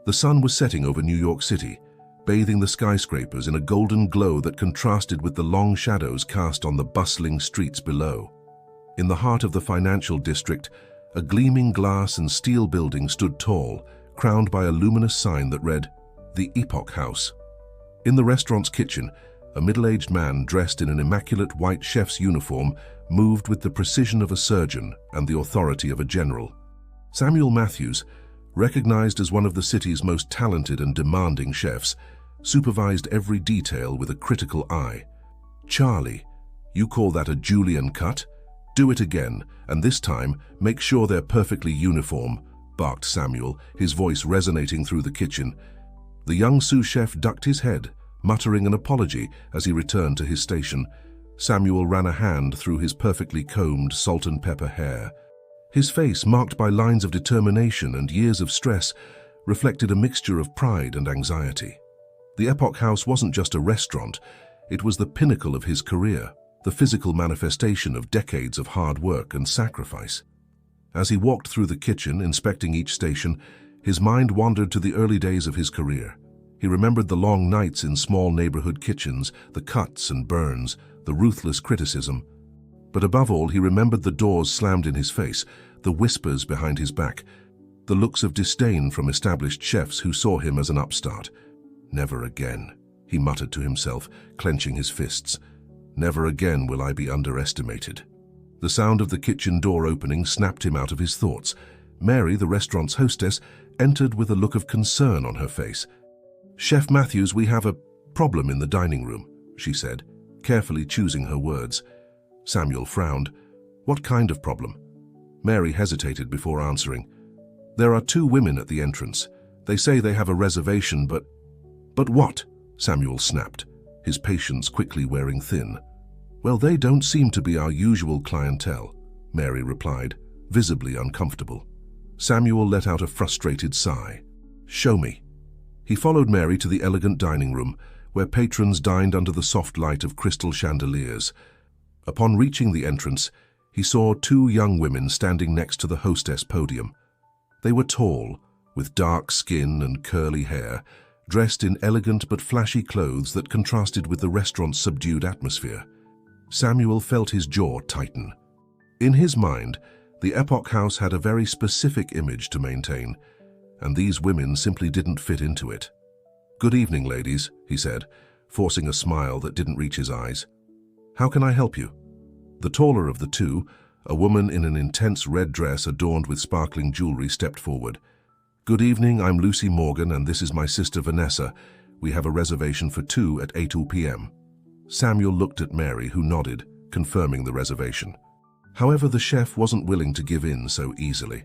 The sun was setting over New York City, bathing the skyscrapers in a golden glow that contrasted with the long shadows cast on the bustling streets below. In the heart of the financial district, a gleaming glass and steel building stood tall, crowned by a luminous sign that read, "The Epoch House." In the restaurant's kitchen, a middle-aged man dressed in an immaculate white chef's uniform moved with the precision of a surgeon and the authority of a general. Samuel Matthews, recognized as one of the city's most talented and demanding chefs, supervised every detail with a critical eye. "Charlie, you call that a julienne cut? Do it again, and this time make sure they're perfectly uniform," barked Samuel, his voice resonating through the kitchen. The young sous chef ducked his head, muttering an apology as he returned to his station. Samuel ran a hand through his perfectly combed salt and pepper hair. His face, marked by lines of determination and years of stress, reflected a mixture of pride and anxiety. The Epoch House wasn't just a restaurant, it was the pinnacle of his career, the physical manifestation of decades of hard work and sacrifice. As he walked through the kitchen, inspecting each station, his mind wandered to the early days of his career. He remembered the long nights in small neighborhood kitchens, the cuts and burns, the ruthless criticism. But above all, he remembered the doors slammed in his face, the whispers behind his back, the looks of disdain from established chefs who saw him as an upstart. "Never again," he muttered to himself, clenching his fists. "Never again will I be underestimated." The sound of the kitchen door opening snapped him out of his thoughts. Mary, the restaurant's hostess, entered with a look of concern on her face. "Chef Matthews, we have a problem in the dining room," she said, carefully choosing her words. Samuel frowned. "What kind of problem?" Mary hesitated before answering. "There are 2 women at the entrance. They say they have a reservation, but..." "But what?" Samuel snapped, his patience quickly wearing thin. "Well, they don't seem to be our usual clientele," Mary replied, visibly uncomfortable. Samuel let out a frustrated sigh. "Show me." He followed Mary to the elegant dining room, where patrons dined under the soft light of crystal chandeliers. Upon reaching the entrance, he saw 2 young women standing next to the hostess podium. They were tall, with dark skin and curly hair, dressed in elegant but flashy clothes that contrasted with the restaurant's subdued atmosphere. Samuel felt his jaw tighten. In his mind, the Epoch House had a very specific image to maintain, and these women simply didn't fit into it. "Good evening, ladies," he said, forcing a smile that didn't reach his eyes. "How can I help you?" The taller of the 2, a woman in an intense red dress adorned with sparkling jewelry, stepped forward. "Good evening, I'm Lucy Morgan, and this is my sister Vanessa. We have a reservation for 2 at 8 p.m. Samuel looked at Mary, who nodded, confirming the reservation. However, the chef wasn't willing to give in so easily.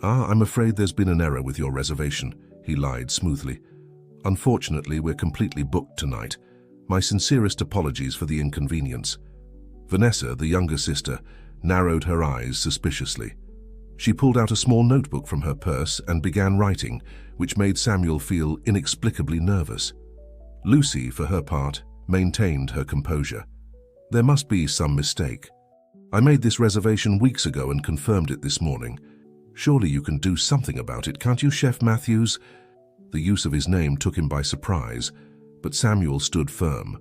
"I'm afraid there's been an error with your reservation," he lied smoothly. "Unfortunately, we're completely booked tonight. My sincerest apologies for the inconvenience." Vanessa, the younger sister, narrowed her eyes suspiciously. She pulled out a small notebook from her purse and began writing, which made Samuel feel inexplicably nervous. Lucy, for her part, maintained her composure. "There must be some mistake. I made this reservation weeks ago and confirmed it this morning. Surely you can do something about it, can't you, Chef Matthews?" The use of his name took him by surprise, but Samuel stood firm.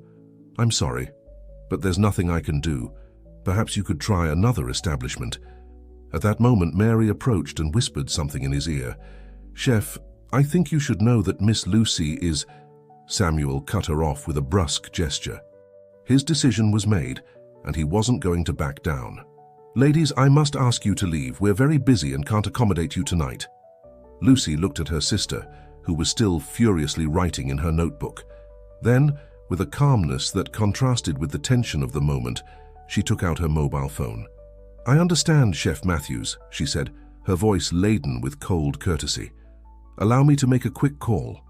"I'm sorry, but there's nothing I can do. Perhaps you could try another establishment." At that moment, Mary approached and whispered something in his ear. "Chef, I think you should know that Miss Lucy is..." Samuel cut her off with a brusque gesture. His decision was made, and he wasn't going to back down. "Ladies, I must ask you to leave. We're very busy and can't accommodate you tonight." Lucy looked at her sister, who was still furiously writing in her notebook. Then, with a calmness that contrasted with the tension of the moment, she took out her mobile phone. "I understand, Chef Matthews," she said, her voice laden with cold courtesy. "Allow me to make a quick call."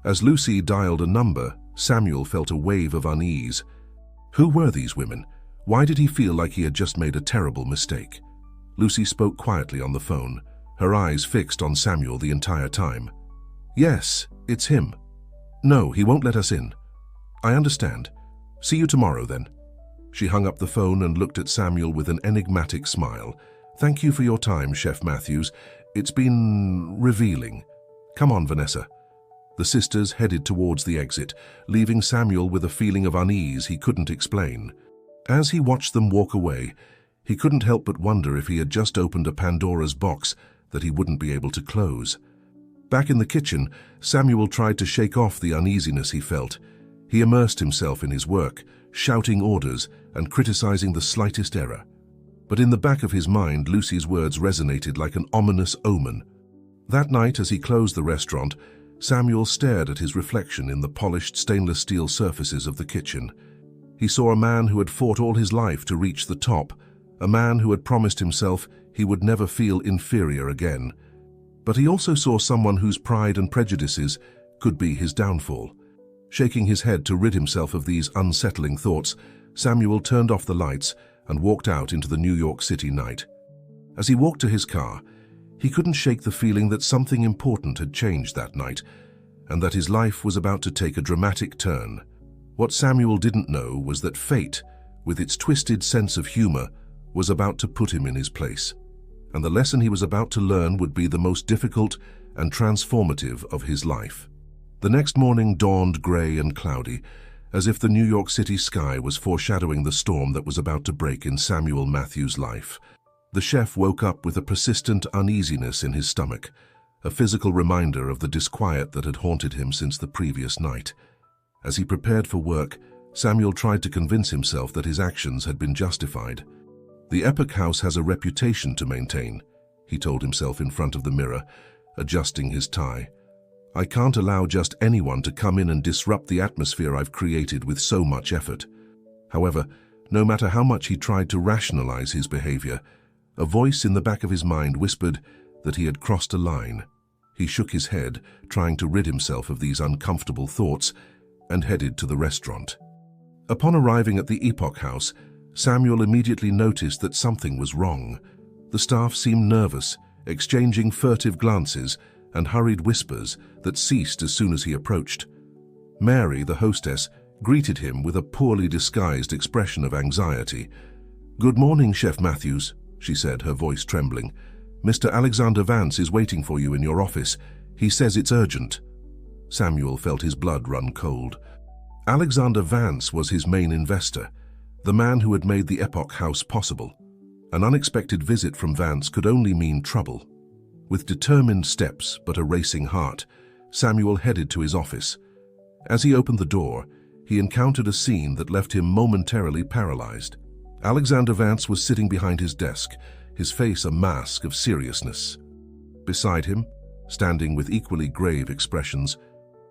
As Lucy dialed a number, Samuel felt a wave of unease. Who were these women? Why did he feel like he had just made a terrible mistake? Lucy spoke quietly on the phone, her eyes fixed on Samuel the entire time. "Yes, it's him." "No, he won't let us in." "I understand. See you tomorrow, then." She hung up the phone and looked at Samuel with an enigmatic smile. "Thank you for your time, Chef Matthews. It's been revealing." "Come on, Vanessa." The sisters headed towards the exit, leaving Samuel with a feeling of unease he couldn't explain. As he watched them walk away, he couldn't help but wonder if he had just opened a Pandora's box that he wouldn't be able to close. Back in the kitchen, Samuel tried to shake off the uneasiness he felt. He immersed himself in his work, shouting orders and criticizing the slightest error. But in the back of his mind, Lucy's words resonated like an ominous omen. That night, as he closed the restaurant, Samuel stared at his reflection in the polished stainless steel surfaces of the kitchen. He saw a man who had fought all his life to reach the top, a man who had promised himself he would never feel inferior again. But he also saw someone whose pride and prejudices could be his downfall. Shaking his head to rid himself of these unsettling thoughts, Samuel turned off the lights and walked out into the New York City night. As he walked to his car, he couldn't shake the feeling that something important had changed that night, and that his life was about to take a dramatic turn. What Samuel didn't know was that fate, with its twisted sense of humor, was about to put him in his place. And the lesson he was about to learn would be the most difficult and transformative of his life. The next morning dawned gray and cloudy, as if the New York City sky was foreshadowing the storm that was about to break in Samuel Matthews' life. The chef woke up with a persistent uneasiness in his stomach, a physical reminder of the disquiet that had haunted him since the previous night. As he prepared for work, Samuel tried to convince himself that his actions had been justified. "The Epoch House has a reputation to maintain," he told himself in front of the mirror, adjusting his tie. "I can't allow just anyone to come in and disrupt the atmosphere I've created with so much effort." However, no matter how much he tried to rationalize his behavior, a voice in the back of his mind whispered that he had crossed a line. He shook his head, trying to rid himself of these uncomfortable thoughts, and headed to the restaurant. Upon arriving at the Epoch House, Samuel immediately noticed that something was wrong. The staff seemed nervous, exchanging furtive glances and hurried whispers that ceased as soon as he approached. Mary, the hostess, greeted him with a poorly disguised expression of anxiety. "Good morning, Chef Matthews," she said, her voice trembling. "Mr. Alexander Vance is waiting for you in your office. He says it's urgent." Samuel felt his blood run cold. Alexander Vance was his main investor, the man who had made the Epoch House possible. An unexpected visit from Vance could only mean trouble. With determined steps but a racing heart, Samuel headed to his office. As he opened the door, he encountered a scene that left him momentarily paralyzed. Alexander Vance was sitting behind his desk, his face a mask of seriousness. Beside him, standing with equally grave expressions,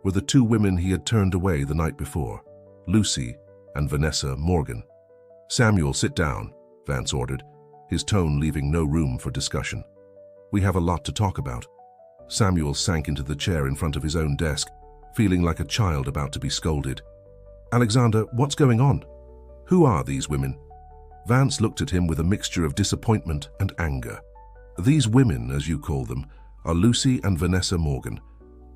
were the two women he had turned away the night before, Lucy and Vanessa Morgan. "Samuel, sit down," Vance ordered, his tone leaving no room for discussion. "We have a lot to talk about." Samuel sank into the chair in front of his own desk, feeling like a child about to be scolded. "Alexander, what's going on? Who are these women?" Vance looked at him with a mixture of disappointment and anger. "These women, as you call them, are Lucy and Vanessa Morgan.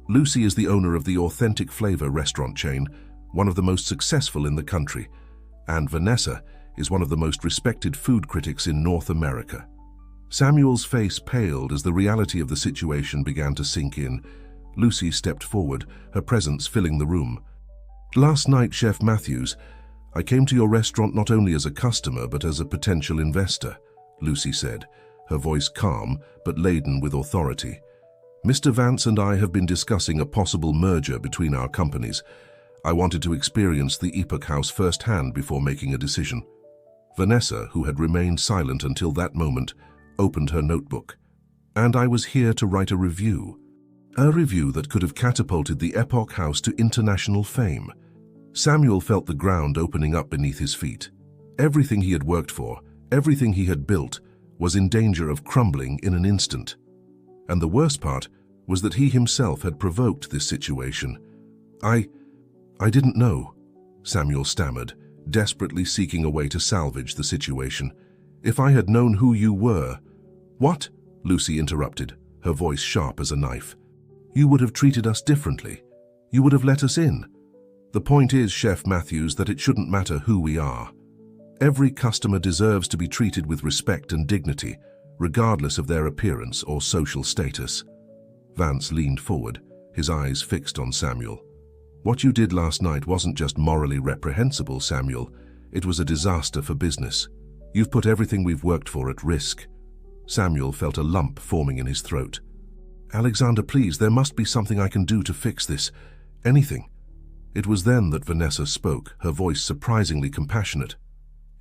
Lucy is the owner of the Authentic Flavor restaurant chain, one of the most successful in the country, and Vanessa is one of the most respected food critics in North America." Samuel's face paled as the reality of the situation began to sink in. Lucy stepped forward, her presence filling the room. "Last night, Chef Matthews, I came to your restaurant not only as a customer but as a potential investor," Lucy said, her voice calm but laden with authority. "Mr. Vance and I have been discussing a possible merger between our companies. I wanted to experience the Epoch House firsthand before making a decision." Vanessa, who had remained silent until that moment, opened her notebook. "And I was here to write a review that could have catapulted the Epoch House to international fame." Samuel felt the ground opening up beneath his feet. Everything he had worked for, everything he had built, was in danger of crumbling in an instant. And the worst part was that he himself had provoked this situation. I didn't know," Samuel stammered, desperately seeking a way to salvage the situation. "If I had known who you were—" "What?" Lucy interrupted, her voice sharp as a knife. "You would have treated us differently. You would have let us in. The point is, Chef Matthews, that it shouldn't matter who we are. Every customer deserves to be treated with respect and dignity, regardless of their appearance or social status." Vance leaned forward, his eyes fixed on Samuel. What you did last night wasn't just morally reprehensible, Samuel. It was a disaster for business. You've put everything we've worked for at risk. Samuel felt a lump forming in his throat. Alexander, please, there must be something I can do to fix this. Anything. It was then that Vanessa spoke, her voice surprisingly compassionate.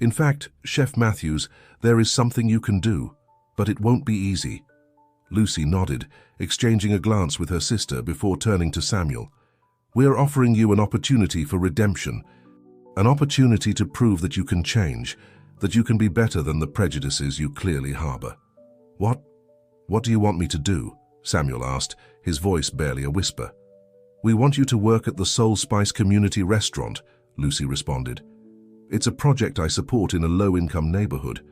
In fact, Chef Matthews, there is something you can do, but it won't be easy. Lucy nodded, exchanging a glance with her sister before turning to Samuel. We're offering you an opportunity for redemption, an opportunity to prove that you can change, that you can be better than the prejudices you clearly harbor. What do you want me to do? Samuel asked, his voice barely a whisper. We want you to work at the Soul Spice Community Restaurant, Lucy responded. It's a project I support in a low-income neighborhood.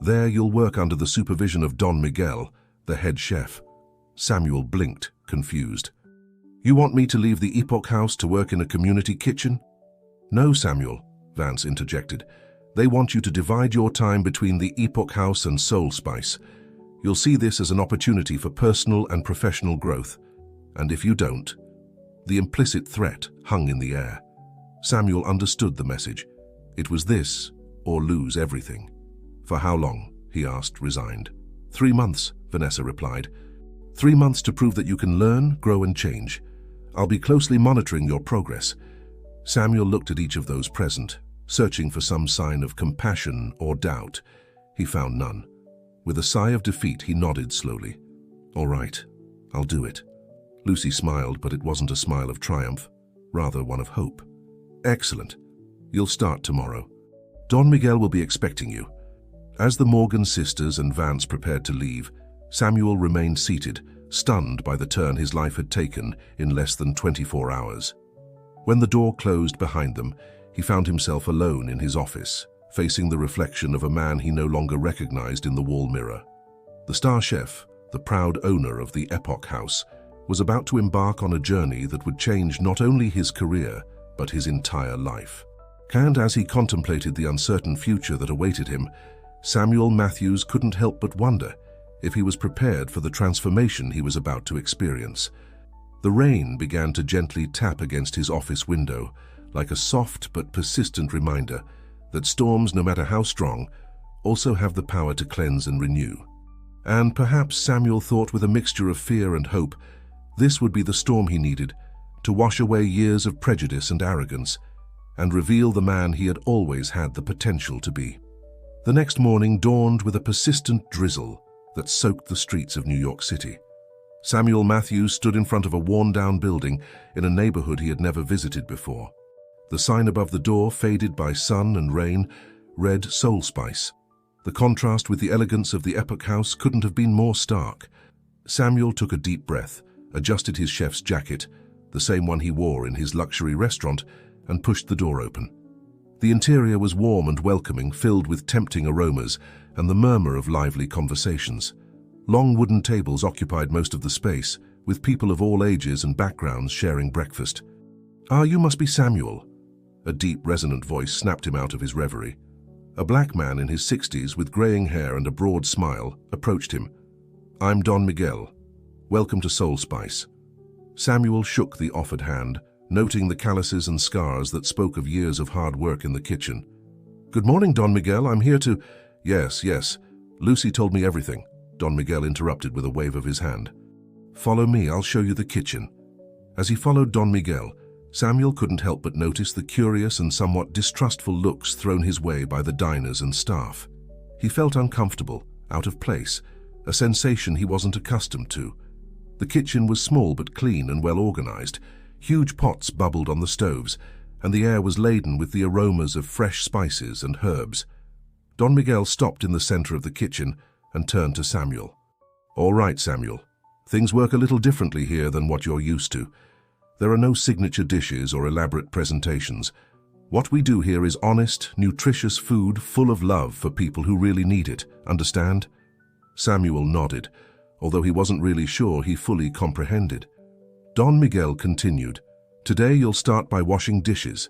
There you'll work under the supervision of Don Miguel, the head chef. Samuel blinked, confused. You want me to leave the Epoch House to work in a community kitchen? No, Samuel, Vance interjected. They want you to divide your time between the Epoch House and Soul Spice. You'll see this as an opportunity for personal and professional growth. And if you don't, the implicit threat hung in the air. Samuel understood the message. It was this, or lose everything. For how long? He asked, resigned. 3 months, Vanessa replied. 3 months to prove that you can learn, grow and change. I'll be closely monitoring your progress. Samuel looked at each of those present, searching for some sign of compassion or doubt. He found none. With a sigh of defeat, he nodded slowly. All right, I'll do it. Lucy smiled, but it wasn't a smile of triumph, rather one of hope. Excellent. You'll start tomorrow. Don Miguel will be expecting you. As the Morgan sisters and Vance prepared to leave, Samuel remained seated, stunned by the turn his life had taken in less than 24 hours. When the door closed behind them, he found himself alone in his office, facing the reflection of a man he no longer recognized in the wall mirror. The star chef, the proud owner of the Epoch House, was about to embark on a journey that would change not only his career, but his entire life. And as he contemplated the uncertain future that awaited him, Samuel Matthews couldn't help but wonder if he was prepared for the transformation he was about to experience. The rain began to gently tap against his office window, like a soft but persistent reminder that storms, no matter how strong, also have the power to cleanse and renew. And perhaps Samuel thought, with a mixture of fear and hope, this would be the storm he needed to wash away years of prejudice and arrogance and reveal the man he had always had the potential to be. The next morning dawned with a persistent drizzle that soaked the streets of New York City. Samuel Matthews stood in front of a worn-down building in a neighborhood he had never visited before. The sign above the door, faded by sun and rain, read Soul Spice. The contrast with the elegance of the Epoch House couldn't have been more stark. Samuel took a deep breath, adjusted his chef's jacket, the same one he wore in his luxury restaurant, and pushed the door open. The interior was warm and welcoming, filled with tempting aromas and the murmur of lively conversations. Long wooden tables occupied most of the space, with people of all ages and backgrounds sharing breakfast. "Ah, you must be Samuel." A deep, resonant voice snapped him out of his reverie. A black man in his 60s with graying hair and a broad smile approached him. "I'm Don Miguel. Welcome to Soul Spice." Samuel shook the offered hand, noting the calluses and scars that spoke of years of hard work in the kitchen. "Good morning, Don Miguel. I'm here to—" Yes. Lucy told me everything," Don Miguel interrupted with a wave of his hand. "Follow me, I'll show you the kitchen." As he followed Don Miguel, Samuel couldn't help but notice the curious and somewhat distrustful looks thrown his way by the diners and staff. He felt uncomfortable, out of place, a sensation he wasn't accustomed to. The kitchen was small but clean and well organized. Huge pots bubbled on the stoves, and the air was laden with the aromas of fresh spices and herbs. Don Miguel stopped in the center of the kitchen and turned to Samuel. "All right, Samuel. Things work a little differently here than what you're used to. There are no signature dishes or elaborate presentations. What we do here is honest, nutritious food full of love for people who really need it. Understand?" Samuel nodded, although he wasn't really sure he fully comprehended. Don Miguel continued, "Today you'll start by washing dishes.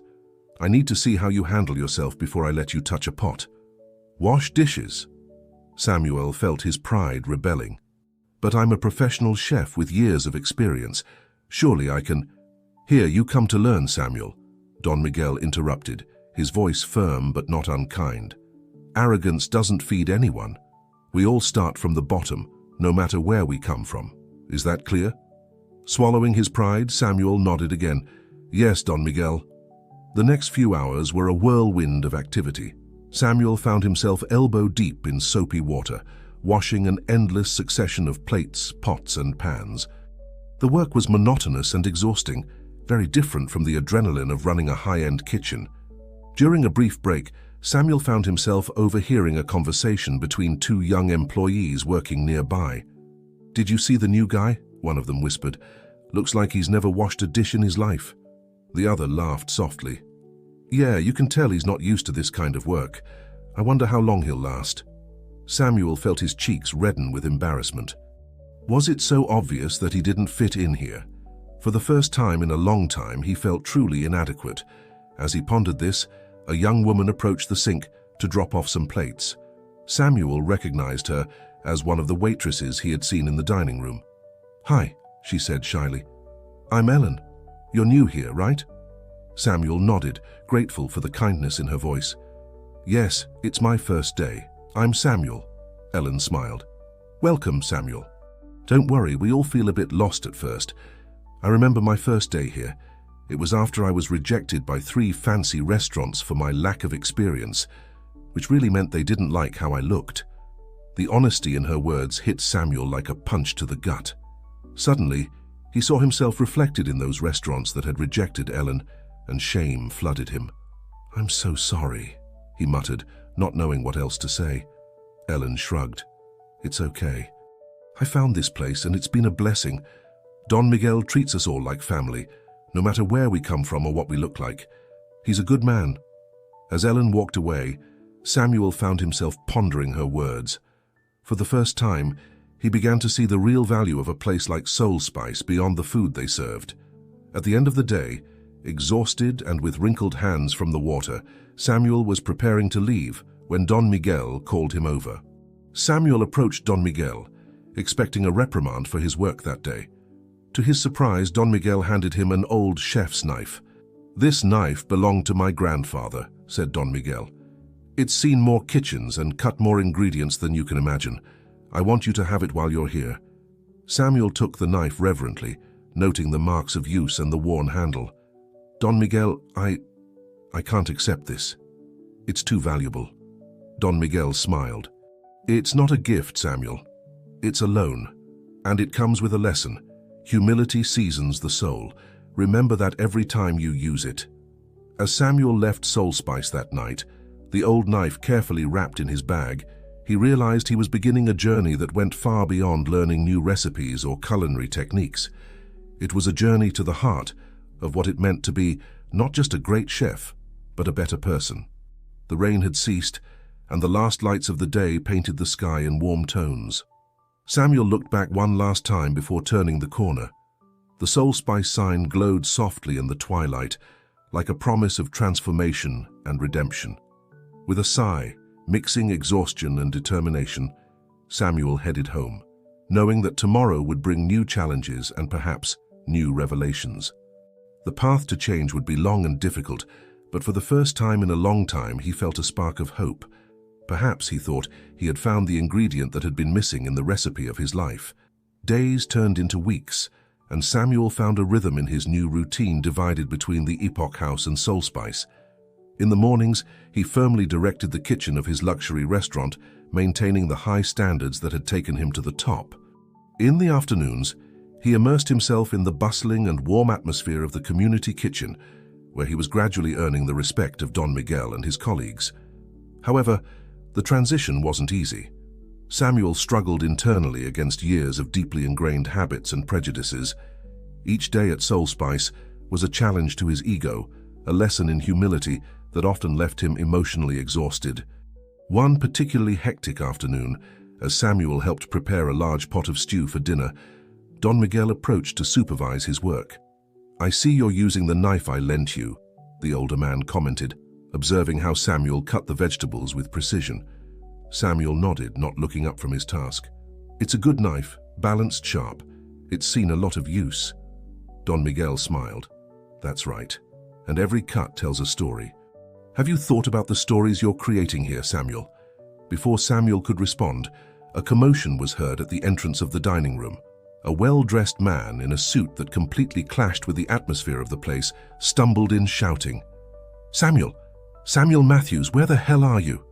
I need to see how you handle yourself before I let you touch a pot." "Wash dishes?" Samuel felt his pride rebelling. But I'm a professional chef with years of experience. Surely I can— Here, you come to learn, Samuel, Don Miguel interrupted, his voice firm but not unkind. Arrogance doesn't feed anyone. We all start from the bottom, no matter where we come from. Is that clear? Swallowing his pride, Samuel nodded again. Yes, Don Miguel. The next few hours were a whirlwind of activity. Samuel found himself elbow-deep in soapy water, washing an endless succession of plates, pots, and pans. The work was monotonous and exhausting, very different from the adrenaline of running a high-end kitchen. During a brief break, Samuel found himself overhearing a conversation between two young employees working nearby. "Did you see the new guy?" one of them whispered. "Looks like he's never washed a dish in his life." The other laughed softly. "Yeah, you can tell he's not used to this kind of work. I wonder how long he'll last." Samuel felt his cheeks redden with embarrassment. Was it so obvious that he didn't fit in here? For the first time in a long time, he felt truly inadequate. As he pondered this, a young woman approached the sink to drop off some plates. Samuel recognized her as one of the waitresses he had seen in the dining room. "Hi," she said shyly. "I'm Ellen. You're new here, right?" Samuel nodded, grateful for the kindness in her voice. "Yes, it's my first day. I'm Samuel," Ellen smiled. "Welcome, Samuel. Don't worry, we all feel a bit lost at first. I remember my first day here. It was after I was rejected by 3 fancy restaurants for my lack of experience, which really meant they didn't like how I looked." The honesty in her words hit Samuel like a punch to the gut. Suddenly, he saw himself reflected in those restaurants that had rejected Ellen, and shame flooded him. "I'm so sorry," he muttered, not knowing what else to say. Ellen shrugged. "It's okay. I found this place and it's been a blessing. Don Miguel treats us all like family, no matter where we come from or what we look like. He's a good man." As Ellen walked away, Samuel found himself pondering her words. For the first time, he began to see the real value of a place like Soul Spice beyond the food they served. At the end of the day, exhausted and with wrinkled hands from the water, Samuel was preparing to leave when Don Miguel called him over. Samuel approached Don Miguel, expecting a reprimand for his work that day. To his surprise, Don Miguel handed him an old chef's knife. "This knife belonged to my grandfather," said Don Miguel. "It's seen more kitchens and cut more ingredients than you can imagine. I want you to have it while you're here." Samuel took the knife reverently, noting the marks of use and the worn handle. "Don Miguel, I can't accept this. It's too valuable." Don Miguel smiled. "It's not a gift, Samuel. It's a loan, and it comes with a lesson. Humility seasons the soul. Remember that every time you use it." As Samuel left Soul Spice that night, the old knife carefully wrapped in his bag, he realized he was beginning a journey that went far beyond learning new recipes or culinary techniques. It was a journey to the heart of what it meant to be not just a great chef, but a better person. The rain had ceased, and the last lights of the day painted the sky in warm tones. Samuel looked back one last time before turning the corner. The Soul Spice sign glowed softly in the twilight, like a promise of transformation and redemption. With a sigh, mixing exhaustion and determination, Samuel headed home, knowing that tomorrow would bring new challenges and perhaps new revelations. The path to change would be long and difficult, but for the first time in a long time he felt a spark of hope. Perhaps, he thought, he had found the ingredient that had been missing in the recipe of his life. Days turned into weeks, and Samuel found a rhythm in his new routine divided between the Epoch House and Soul Spice. In the mornings, he firmly directed the kitchen of his luxury restaurant, maintaining the high standards that had taken him to the top. In the afternoons, he immersed himself in the bustling and warm atmosphere of the community kitchen, where he was gradually earning the respect of Don Miguel and his colleagues. However, the transition wasn't easy. Samuel struggled internally against years of deeply ingrained habits and prejudices. Each day at Soul Spice was a challenge to his ego, a lesson in humility that often left him emotionally exhausted. One particularly hectic afternoon, as Samuel helped prepare a large pot of stew for dinner, Don Miguel approached to supervise his work. "I see you're using the knife I lent you," the older man commented, observing how Samuel cut the vegetables with precision. Samuel nodded, not looking up from his task. "It's a good knife, balanced sharp. It's seen a lot of use. Don Miguel smiled. That's right. And every cut tells a story. Have you thought about the stories you're creating here, Samuel? Before Samuel could respond, a commotion was heard at the entrance of the dining room. A well-dressed man in a suit that completely clashed with the atmosphere of the place stumbled in shouting, "Samuel! Samuel Matthews, where the hell are you?"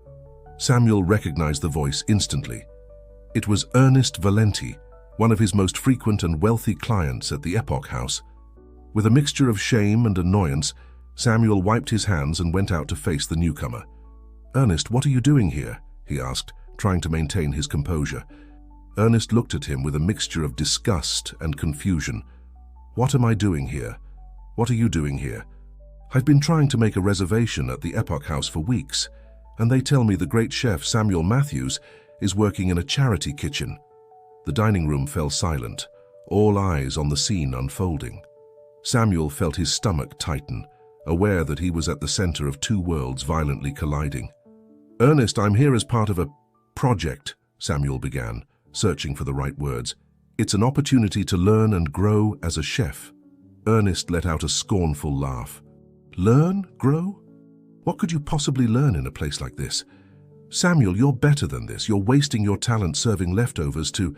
Samuel recognized the voice instantly. It was Ernest Valenti, one of his most frequent and wealthy clients at the Epoch House. With a mixture of shame and annoyance, Samuel wiped his hands and went out to face the newcomer. "Ernest, what are you doing here?" he asked, trying to maintain his composure. Ernest looked at him with a mixture of disgust and confusion. "What am I doing here? What are you doing here?" "I've been trying to make a reservation at the Epoch House for weeks, and they tell me the great chef Samuel Matthews is working in a charity kitchen." The dining room fell silent, all eyes on the scene unfolding. Samuel felt his stomach tighten, aware that he was at the center of two worlds violently colliding. "Ernest, I'm here as part of a project," Samuel began, searching for the right words. "It's an opportunity to learn and grow as a chef." Ernest let out a scornful laugh. "Learn? Grow? What could you possibly learn in a place like this? Samuel, you're better than this. You're wasting your talent serving leftovers to—"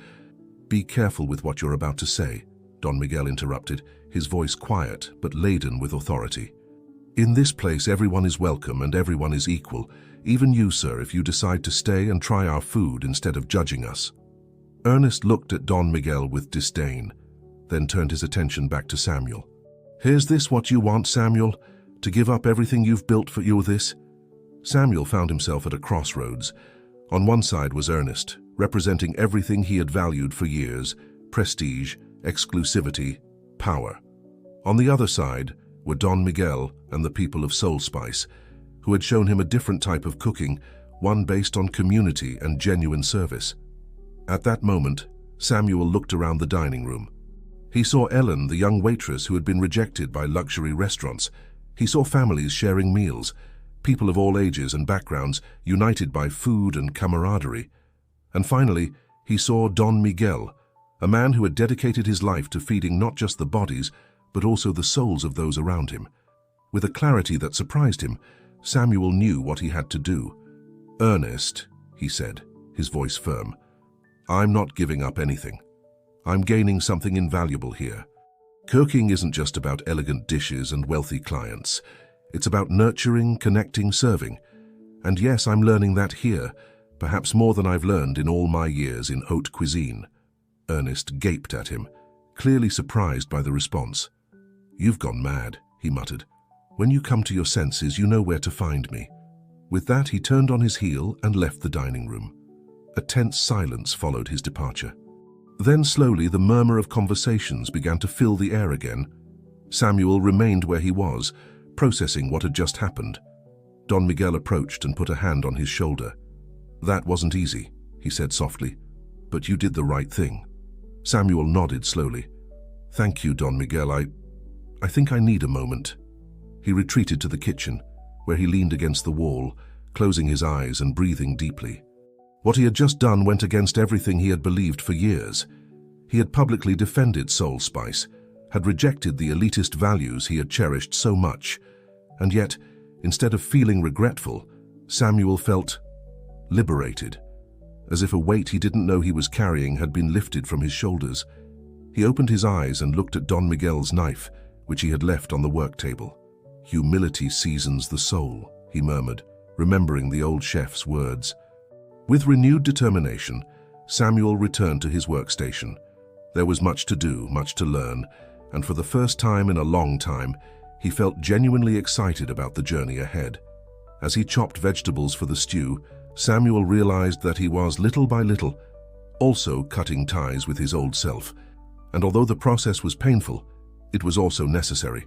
"Be careful with what you're about to say," Don Miguel interrupted, his voice quiet but laden with authority. "In this place, everyone is welcome and everyone is equal. Even you, sir, if you decide to stay and try our food instead of judging us." Ernest looked at Don Miguel with disdain, then turned his attention back to Samuel. "Here's this what you want, Samuel? To give up everything you've built for you this?" Samuel found himself at a crossroads. On one side was Ernest, representing everything he had valued for years: prestige, exclusivity, power. On the other side were Don Miguel and the people of Soul Spice, who had shown him a different type of cooking, one based on community and genuine service. At that moment, Samuel looked around the dining room. He saw Ellen, the young waitress who had been rejected by luxury restaurants. He saw families sharing meals, people of all ages and backgrounds united by food and camaraderie. And finally, he saw Don Miguel, a man who had dedicated his life to feeding not just the bodies, but also the souls of those around him. With a clarity that surprised him, Samuel knew what he had to do. "Ernest," he said, his voice firm, "I'm not giving up anything. I'm gaining something invaluable here. Cooking isn't just about elegant dishes and wealthy clients. It's about nurturing, connecting, serving. And yes, I'm learning that here, perhaps more than I've learned in all my years in haute cuisine." Ernest gaped at him, clearly surprised by the response. "You've gone mad," he muttered. "When you come to your senses, you know where to find me." With that, he turned on his heel and left the dining room. A tense silence followed his departure. Then slowly the murmur of conversations began to fill the air again. Samuel remained where he was, processing what had just happened. Don Miguel approached and put a hand on his shoulder. "That wasn't easy," he said softly, "but you did the right thing." Samuel nodded slowly. "Thank you, Don Miguel. I think I need a moment." He retreated to the kitchen, where he leaned against the wall, closing his eyes and breathing deeply. What he had just done went against everything he had believed for years. He had publicly defended Soul Spice, had rejected the elitist values he had cherished so much, and yet, instead of feeling regretful, Samuel felt liberated, as if a weight he didn't know he was carrying had been lifted from his shoulders. He opened his eyes and looked at Don Miguel's knife, which he had left on the work table. "Humility seasons the soul," he murmured, remembering the old chef's words. With renewed determination, Samuel returned to his workstation. There was much to do, much to learn, and for the first time in a long time, he felt genuinely excited about the journey ahead. As he chopped vegetables for the stew, Samuel realized that he was, little by little, also cutting ties with his old self. And although the process was painful, it was also necessary.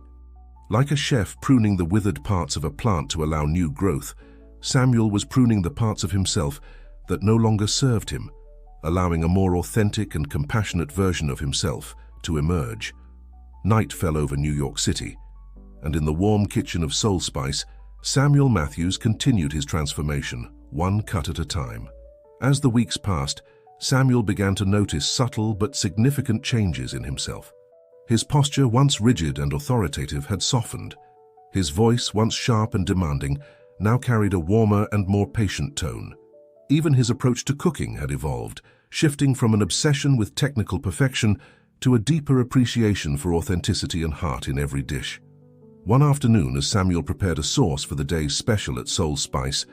Like a chef pruning the withered parts of a plant to allow new growth, Samuel was pruning the parts of himself that no longer served him, allowing a more authentic and compassionate version of himself to emerge. Night fell over New York City, and in the warm kitchen of Soul Spice, Samuel Matthews continued his transformation, one cut at a time. As the weeks passed, Samuel began to notice subtle but significant changes in himself. His posture, once rigid and authoritative, had softened. His voice, once sharp and demanding, now carried a warmer and more patient tone. Even his approach to cooking had evolved, shifting from an obsession with technical perfection to a deeper appreciation for authenticity and heart in every dish. One afternoon, as Samuel prepared a sauce for the day's special at Soul Spice,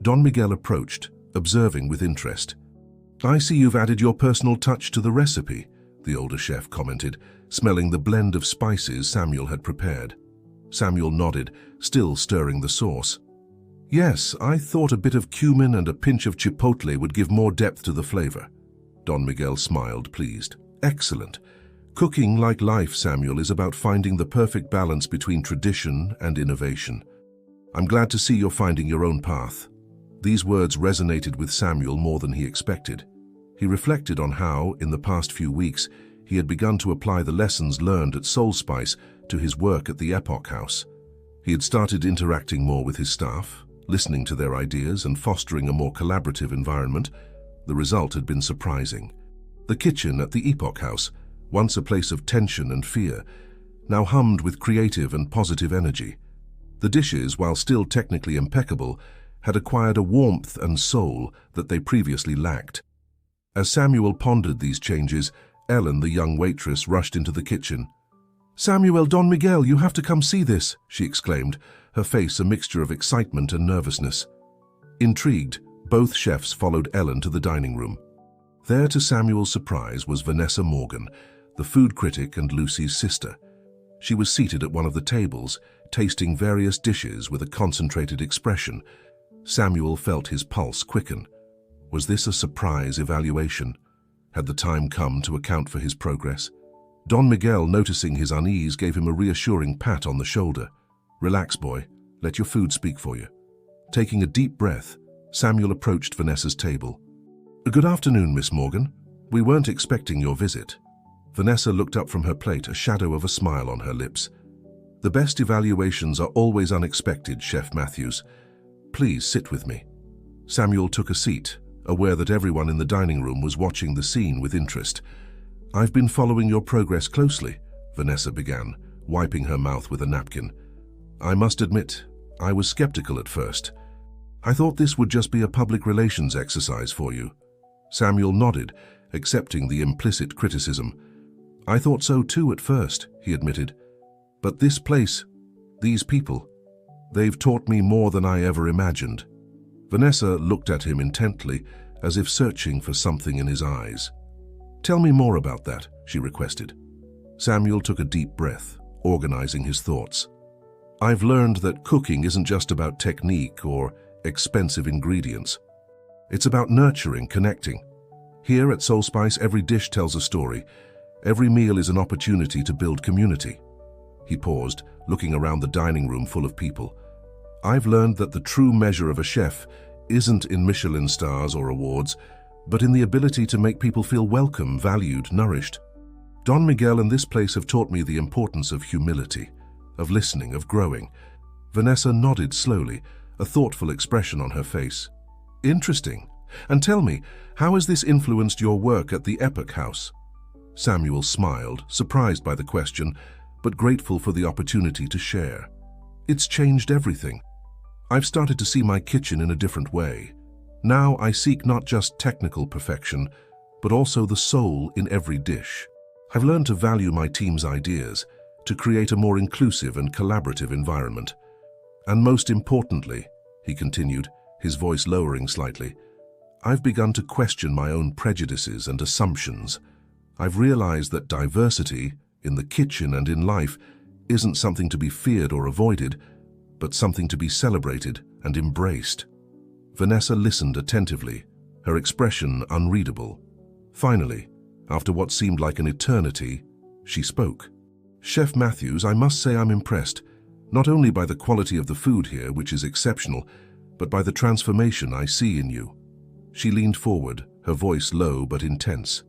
Don Miguel approached, observing with interest. "I see you've added your personal touch to the recipe," the older chef commented, smelling the blend of spices Samuel had prepared. Samuel nodded, still stirring the sauce. "Yes, I thought a bit of cumin and a pinch of chipotle would give more depth to the flavor." Don Miguel smiled, pleased. "Excellent. Cooking, like life, Samuel, is about finding the perfect balance between tradition and innovation. I'm glad to see you're finding your own path." These words resonated with Samuel more than he expected. He reflected on how, in the past few weeks, he had begun to apply the lessons learned at Soul Spice to his work at the Epoch House. He had started interacting more with his staff, listening to their ideas and fostering a more collaborative environment. The result had been surprising. The kitchen at the Epoch House, once a place of tension and fear, now hummed with creative and positive energy. The dishes, while still technically impeccable, had acquired a warmth and soul that they previously lacked. As Samuel pondered these changes, Ellen, the young waitress, rushed into the kitchen. "Samuel, Don Miguel, you have to come see this," she exclaimed, her face a mixture of excitement and nervousness. Intrigued, both chefs followed Ellen to the dining room. There, to Samuel's surprise, was Vanessa Morgan, the food critic and Lucy's sister. She was seated at one of the tables, tasting various dishes with a concentrated expression. Samuel felt his pulse quicken. Was this a surprise evaluation? Had the time come to account for his progress? Don Miguel, noticing his unease, gave him a reassuring pat on the shoulder. "Relax, boy. Let your food speak for you." Taking a deep breath, Samuel approached Vanessa's table. "Good afternoon, Miss Morgan. We weren't expecting your visit." Vanessa looked up from her plate, a shadow of a smile on her lips. "The best evaluations are always unexpected, Chef Matthews. Please sit with me." Samuel took a seat, aware that everyone in the dining room was watching the scene with interest. "I've been following your progress closely," Vanessa began, wiping her mouth with a napkin. "I must admit, I was skeptical at first. I thought this would just be a public relations exercise for you." Samuel nodded, accepting the implicit criticism. "I thought so too at first," he admitted. "But this place, these people, they've taught me more than I ever imagined." Vanessa looked at him intently, as if searching for something in his eyes. "Tell me more about that," she requested. Samuel took a deep breath, organizing his thoughts. "I've learned that cooking isn't just about technique or expensive ingredients. It's about nurturing, connecting. Here at Soul Spice, every dish tells a story. Every meal is an opportunity to build community." He paused, looking around the dining room full of people. "I've learned that the true measure of a chef isn't in Michelin stars or awards, but in the ability to make people feel welcome, valued, nourished. Don Miguel and this place have taught me the importance of humility, of listening, of growing." Vanessa nodded slowly, a thoughtful expression on her face. "Interesting. And tell me, how has this influenced your work at the Epoch House?" Samuel smiled, surprised by the question, but grateful for the opportunity to share. "It's changed everything. I've started to see my kitchen in a different way. Now I seek not just technical perfection, but also the soul in every dish. I've learned to value my team's ideas, to create a more inclusive and collaborative environment. And most importantly," he continued, his voice lowering slightly, "I've begun to question my own prejudices and assumptions. I've realized that diversity, in the kitchen and in life, isn't something to be feared or avoided, but something to be celebrated and embraced." Vanessa listened attentively, her expression unreadable. Finally, after what seemed like an eternity, she spoke. "Chef Matthews, I must say I'm impressed, not only by the quality of the food here, which is exceptional, but by the transformation I see in you." She leaned forward, her voice low but intense.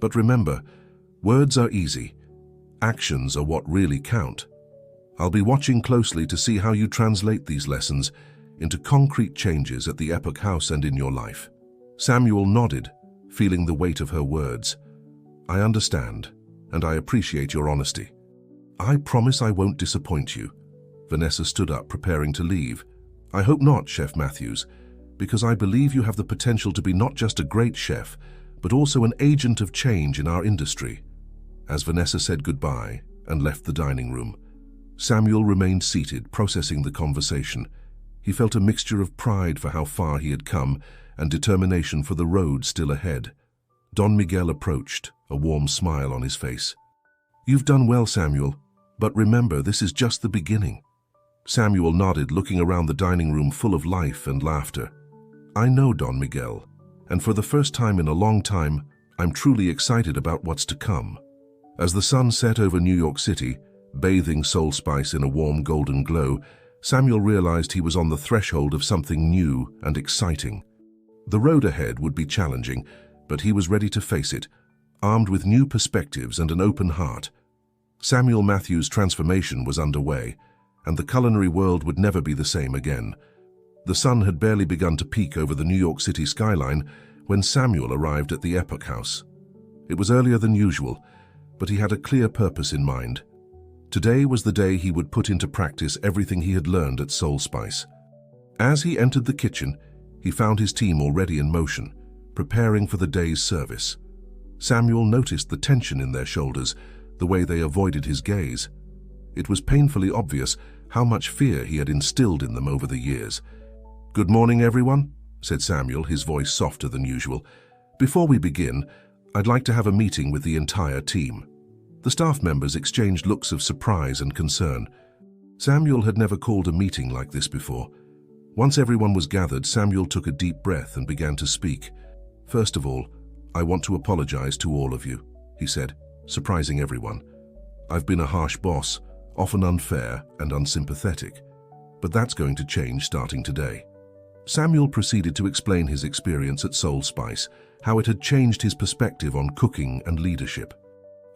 "But remember, words are easy. Actions are what really count. I'll be watching closely to see how you translate these lessons into concrete changes at the Epoch House and in your life." Samuel nodded, feeling the weight of her words. "I understand, and I appreciate your honesty. I promise I won't disappoint you." Vanessa stood up, preparing to leave. "I hope not, Chef Matthews, because I believe you have the potential to be not just a great chef, but also an agent of change in our industry." As Vanessa said goodbye and left the dining room, Samuel remained seated, processing the conversation. He felt a mixture of pride for how far he had come and determination for the road still ahead. Don Miguel approached, a warm smile on his face. "You've done well, Samuel, but remember, this is just the beginning." Samuel nodded, looking around the dining room full of life and laughter. "I know, Don Miguel, and for the first time in a long time, I'm truly excited about what's to come." As the sun set over New York City, bathing Soul Spice in a warm golden glow, Samuel realized he was on the threshold of something new and exciting. The road ahead would be challenging, but he was ready to face it, armed with new perspectives and an open heart. Samuel Matthews' transformation was underway, and the culinary world would never be the same again. The sun had barely begun to peak over the New York City skyline when Samuel arrived at the Epoch House. It was earlier than usual, but he had a clear purpose in mind. Today was the day he would put into practice everything he had learned at Soul Spice. As he entered the kitchen, he found his team already in motion, preparing for the day's service. Samuel noticed the tension in their shoulders, the way they avoided his gaze. It was painfully obvious how much fear he had instilled in them over the years. "Good morning, everyone," said Samuel, his voice softer than usual. "Before we begin, I'd like to have a meeting with the entire team." The staff members exchanged looks of surprise and concern. Samuel had never called a meeting like this before. Once everyone was gathered, Samuel took a deep breath and began to speak. "First of all, I want to apologize to all of you," he said, surprising everyone. "I've been a harsh boss, often unfair and unsympathetic, but that's going to change starting today." Samuel proceeded to explain his experience at Soul Spice, how it had changed his perspective on cooking and leadership.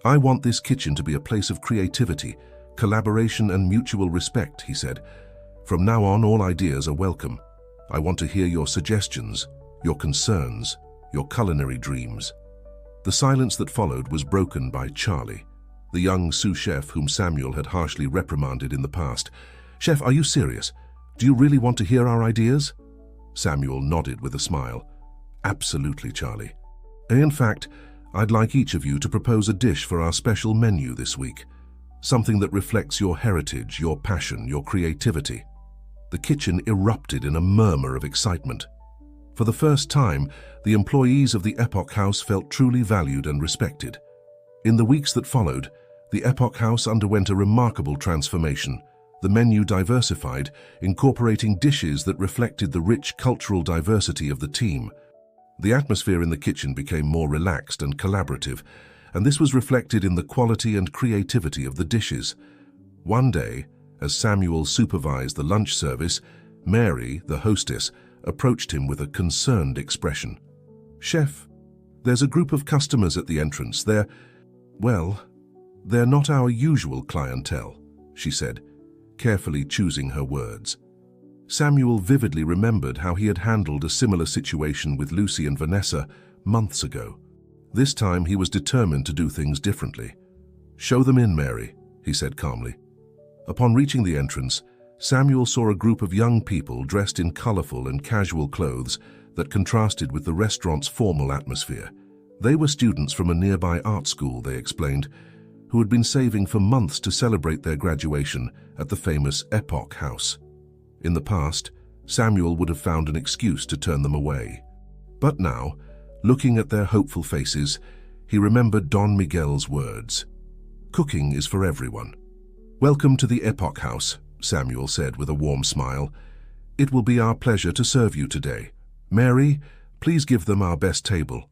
"I want this kitchen to be a place of creativity, collaboration and mutual respect," he said. "From now on, all ideas are welcome. I want to hear your suggestions, your concerns, your culinary dreams." The silence that followed was broken by Charlie, the young sous chef whom Samuel had harshly reprimanded in the past. "Chef, are you serious? Do you really want to hear our ideas?" Samuel nodded with a smile. "Absolutely, Charlie. In fact, I'd like each of you to propose a dish for our special menu this week, something that reflects your heritage, your passion, your creativity." The kitchen erupted in a murmur of excitement. For the first time, the employees of the Epoch House felt truly valued and respected. In the weeks that followed, the Epoch House underwent a remarkable transformation. The menu diversified, incorporating dishes that reflected the rich cultural diversity of the team. The atmosphere in the kitchen became more relaxed and collaborative, and this was reflected in the quality and creativity of the dishes. One day, as Samuel supervised the lunch service, Mary, the hostess, approached him with a concerned expression. "Chef, there's a group of customers at the entrance. They're not our usual clientele," she said, carefully choosing her words. Samuel vividly remembered how he had handled a similar situation with Lucy and Vanessa months ago. This time he was determined to do things differently. "Show them in, Mary," he said calmly. Upon reaching the entrance, Samuel saw a group of young people dressed in colorful and casual clothes that contrasted with the restaurant's formal atmosphere. They were students from a nearby art school, they explained, who had been saving for months to celebrate their graduation at the famous Epoch House. In the past, Samuel would have found an excuse to turn them away. But now, looking at their hopeful faces, he remembered Don Miguel's words. "Cooking is for everyone." "Welcome to the Epoch House," Samuel said with a warm smile. "It will be our pleasure to serve you today. Mary, please give them our best table."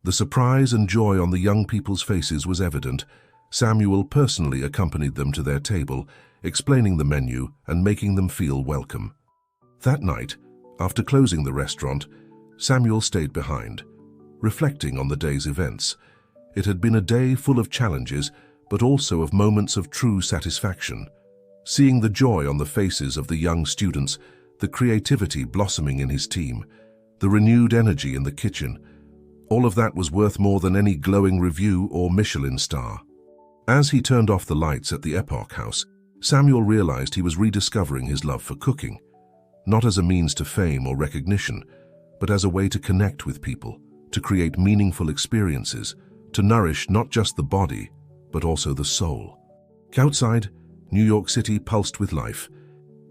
The surprise and joy on the young people's faces was evident. Samuel personally accompanied them to their table, explaining the menu and making them feel welcome. That night, after closing the restaurant, Samuel stayed behind, reflecting on the day's events. It had been a day full of challenges, but also of moments of true satisfaction. Seeing the joy on the faces of the young students, the creativity blossoming in his team, the renewed energy in the kitchen, All of that was worth more than any glowing review or Michelin star. As he turned off the lights at the Epoch House, Samuel realized he was rediscovering his love for cooking, not as a means to fame or recognition, but as a way to connect with people, to create meaningful experiences, to nourish not just the body, but also the soul. Outside, New York City pulsed with life,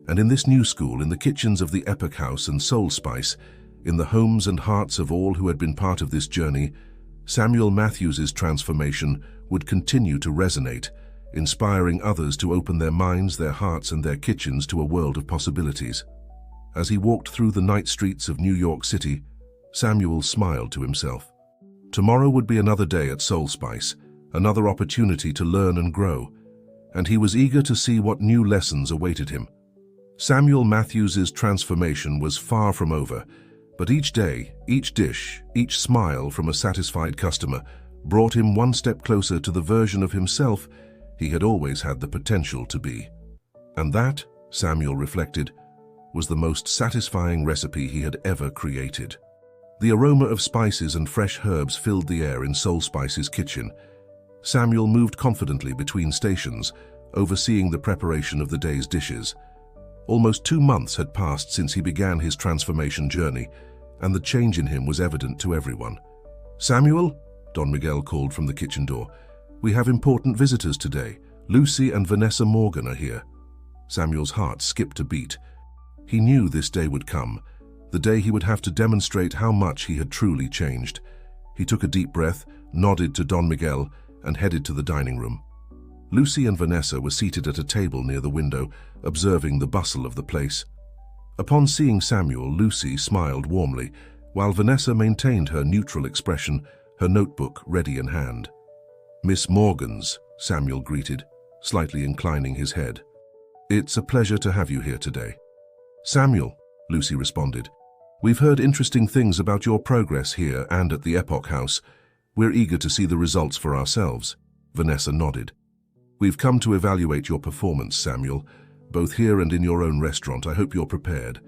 and in this new school, in the kitchens of the Epoch House and Soul Spice, in the homes and hearts of all who had been part of this journey, Samuel Matthews's transformation would continue to resonate, inspiring others to open their minds, their hearts, and their kitchens to a world of possibilities. As he walked through the night streets of New York City, Samuel smiled to himself. Tomorrow would be another day at Soul Spice, another opportunity to learn and grow, and he was eager to see what new lessons awaited him. Samuel Matthews's transformation was far from over, but each day, each dish, each smile from a satisfied customer brought him one step closer to the version of himself he had always had the potential to be. And that, Samuel reflected, was the most satisfying recipe he had ever created. The aroma of spices and fresh herbs filled the air in Soul Spice's kitchen. Samuel moved confidently between stations, overseeing the preparation of the day's dishes. Almost 2 months had passed since he began his transformation journey, and the change in him was evident to everyone. "Samuel," Don Miguel called from the kitchen door, "we have important visitors today. Lucy and Vanessa Morgan are here." Samuel's heart skipped a beat. He knew this day would come, the day he would have to demonstrate how much he had truly changed. He took a deep breath, nodded to Don Miguel, and headed to the dining room. Lucy and Vanessa were seated at a table near the window, observing the bustle of the place. Upon seeing Samuel, Lucy smiled warmly, while Vanessa maintained her neutral expression, her notebook ready in hand. "Miss Morgans," Samuel greeted, slightly inclining his head. "It's a pleasure to have you here today." "Samuel," Lucy responded, "we've heard interesting things about your progress here and at the Epoch House. We're eager to see the results for ourselves." Vanessa nodded. "We've come to evaluate your performance, Samuel, both here and in your own restaurant. I hope you're prepared."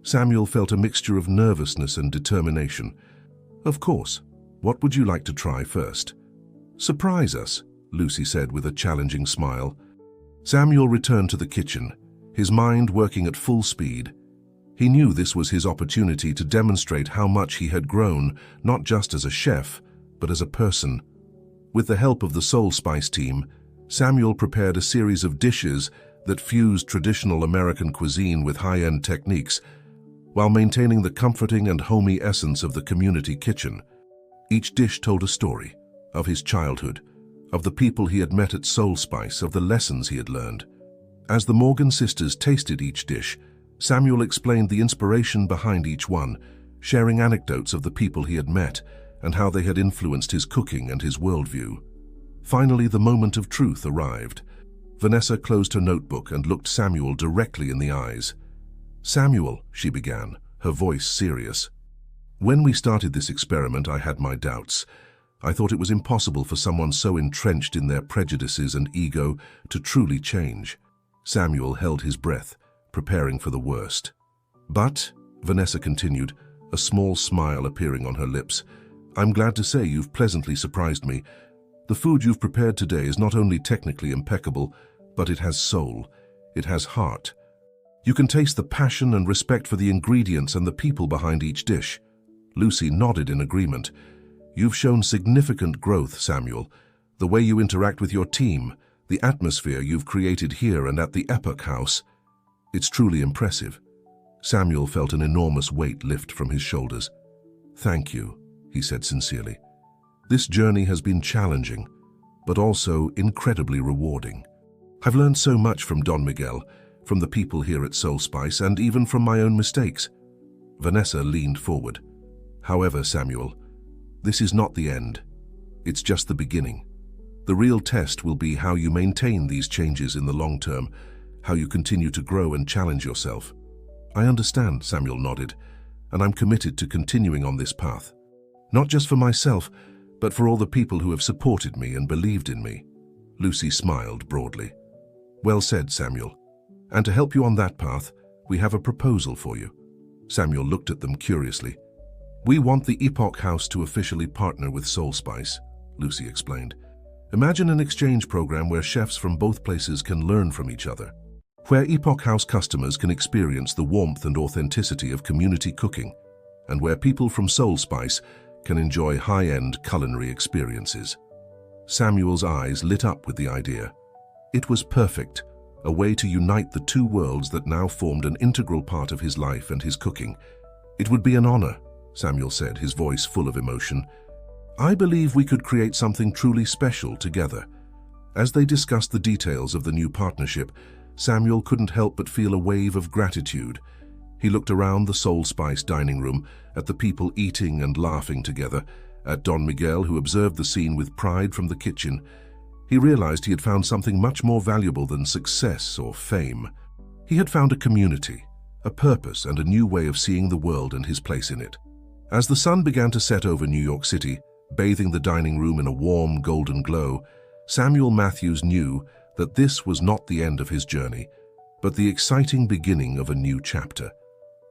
Samuel felt a mixture of nervousness and determination. "Of course. What would you like to try first?" "Surprise us," Lucy said with a challenging smile. Samuel returned to the kitchen, his mind working at full speed. He knew this was his opportunity to demonstrate how much he had grown, not just as a chef, but as a person. With the help of the Soul Spice team, Samuel prepared a series of dishes that fused traditional American cuisine with high-end techniques, while maintaining the comforting and homey essence of the community kitchen. Each dish told a story of his childhood, of the people he had met at Soul Spice, of the lessons he had learned. As the Morgan sisters tasted each dish, Samuel explained the inspiration behind each one, sharing anecdotes of the people he had met and how they had influenced his cooking and his worldview. Finally, the moment of truth arrived. Vanessa closed her notebook and looked Samuel directly in the eyes. "Samuel," she began, her voice serious, "when we started this experiment, I had my doubts. I thought it was impossible for someone so entrenched in their prejudices and ego to truly change." Samuel held his breath, preparing for the worst. "But," Vanessa continued, a small smile appearing on her lips, "I'm glad to say you've pleasantly surprised me. The food you've prepared today is not only technically impeccable, but it has soul, it has heart. You can taste the passion and respect for the ingredients and the people behind each dish." Lucy nodded in agreement. "You've shown significant growth, Samuel. The way you interact with your team, the atmosphere you've created here and at the Epoch House. It's truly impressive." Samuel felt an enormous weight lift from his shoulders. "Thank you," he said sincerely. "This journey has been challenging, but also incredibly rewarding. I've learned so much from Don Miguel, from the people here at Soul Spice, and even from my own mistakes." Vanessa leaned forward. "However, Samuel, this is not the end. It's just the beginning. The real test will be how you maintain these changes in the long term, how you continue to grow and challenge yourself." "I understand," Samuel nodded, "and I'm committed to continuing on this path. Not just for myself, but for all the people who have supported me and believed in me." Lucy smiled broadly. "Well said, Samuel. And to help you on that path, we have a proposal for you." Samuel looked at them curiously. "We want the Epoch House to officially partner with Soul Spice," Lucy explained. "Imagine an exchange program where chefs from both places can learn from each other, where Epoch House customers can experience the warmth and authenticity of community cooking, and where people from Soul Spice can enjoy high-end culinary experiences." Samuel's eyes lit up with the idea. It was perfect, a way to unite the two worlds that now formed an integral part of his life and his cooking. "It would be an honor," Samuel said, his voice full of emotion. "I believe we could create something truly special together." As they discussed the details of the new partnership, Samuel couldn't help but feel a wave of gratitude. He looked around the Soul Spice dining room, at the people eating and laughing together, at Don Miguel, who observed the scene with pride from the kitchen. He realized he had found something much more valuable than success or fame. He had found a community, a purpose, and a new way of seeing the world and his place in it. As the sun began to set over New York City, bathing the dining room in a warm, golden glow, Samuel Matthews knew that this was not the end of his journey, but the exciting beginning of a new chapter.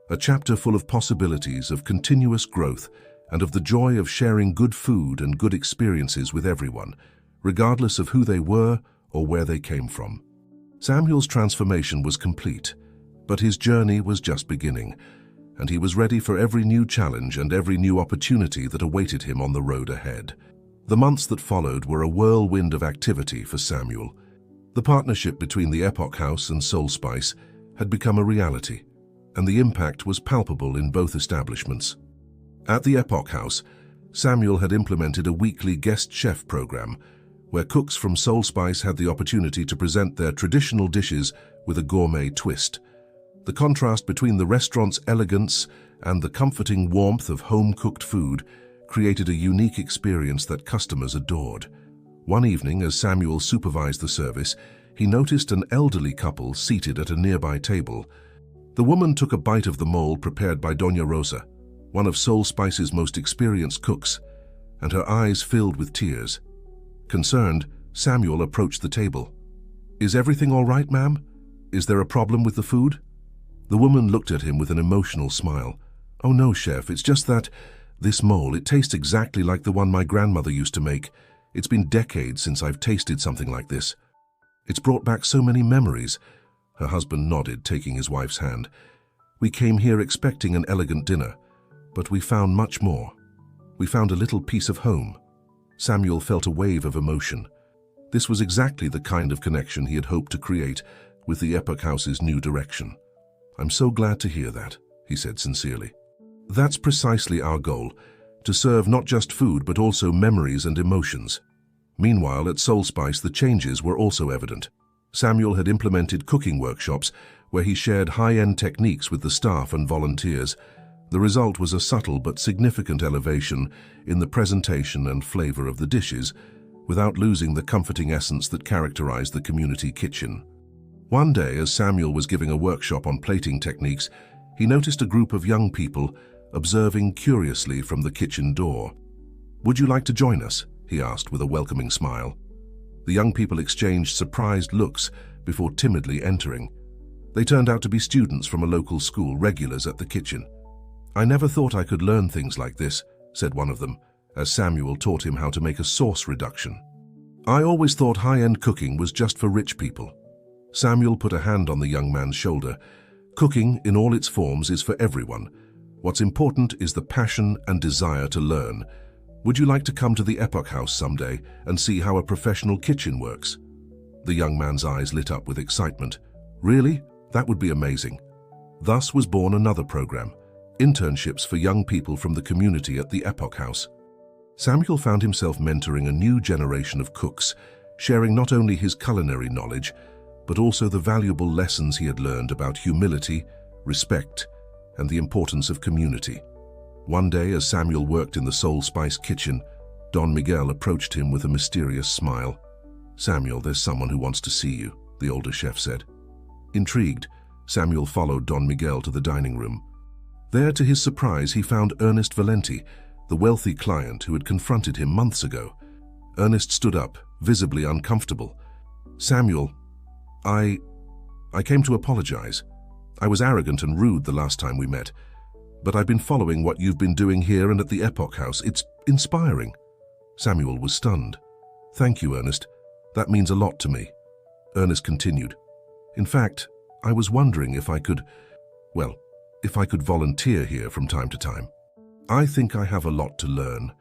A chapter full of possibilities, of continuous growth, and of the joy of sharing good food and good experiences with everyone, regardless of who they were or where they came from. Samuel's transformation was complete, but his journey was just beginning, and he was ready for every new challenge and every new opportunity that awaited him on the road ahead. The months that followed were a whirlwind of activity for Samuel. The partnership between the Epoch House and Soul Spice had become a reality, and the impact was palpable in both establishments. At the Epoch House, Samuel had implemented a weekly guest chef program where cooks from Soul Spice had the opportunity to present their traditional dishes with a gourmet twist. The contrast between the restaurant's elegance and the comforting warmth of home-cooked food created a unique experience that customers adored. One evening, as Samuel supervised the service, he noticed an elderly couple seated at a nearby table. The woman took a bite of the mole prepared by Doña Rosa, one of Soul Spice's most experienced cooks, and her eyes filled with tears. Concerned, Samuel approached the table. "Is everything all right, ma'am? Is there a problem with the food?" The woman looked at him with an emotional smile. "Oh no, chef, it's just that this mole, it tastes exactly like the one my grandmother used to make. It's been decades since I've tasted something like this. It's brought back so many memories." Her husband nodded, taking his wife's hand. "We came here expecting an elegant dinner, but we found much more. We found a little piece of home." Samuel felt a wave of emotion. This was exactly the kind of connection he had hoped to create with the Epoch House's new direction. "I'm so glad to hear that," he said sincerely. "That's precisely our goal, to serve not just food but also memories and emotions." Meanwhile, at Soul Spice, the changes were also evident. Samuel had implemented cooking workshops where he shared high-end techniques with the staff and volunteers. The result was a subtle but significant elevation in the presentation and flavor of the dishes, without losing the comforting essence that characterized the community kitchen. One day, as Samuel was giving a workshop on plating techniques, he noticed a group of young people observing curiously from the kitchen door. "Would you like to join us?" he asked with a welcoming smile. The young people exchanged surprised looks before timidly entering. They turned out to be students from a local school, regulars at the kitchen. "I never thought I could learn things like this," said one of them, as Samuel taught him how to make a sauce reduction. "I always thought high-end cooking was just for rich people." Samuel put a hand on the young man's shoulder. "Cooking, in all its forms, is for everyone. What's important is the passion and desire to learn. Would you like to come to the Epoch House someday and see how a professional kitchen works?" The young man's eyes lit up with excitement. "Really? That would be amazing." Thus was born another program, internships for young people from the community at the Epoch House. Samuel found himself mentoring a new generation of cooks, sharing not only his culinary knowledge, but also the valuable lessons he had learned about humility, respect, and the importance of community. One day, as Samuel worked in the Soul Spice kitchen, Don Miguel approached him with a mysterious smile. "Samuel, there's someone who wants to see you," the older chef said. Intrigued, Samuel followed Don Miguel to the dining room. There, to his surprise, he found Ernest Valenti, the wealthy client who had confronted him months ago. Ernest stood up, visibly uncomfortable. "Samuel, I came to apologize. I was arrogant and rude the last time we met. but I've been following what you've been doing here and at the Epoch House. It's inspiring." Samuel was stunned. "Thank you, Ernest. That means a lot to me." Ernest continued. "In fact, I was wondering if I could volunteer here from time to time. I think I have a lot to learn."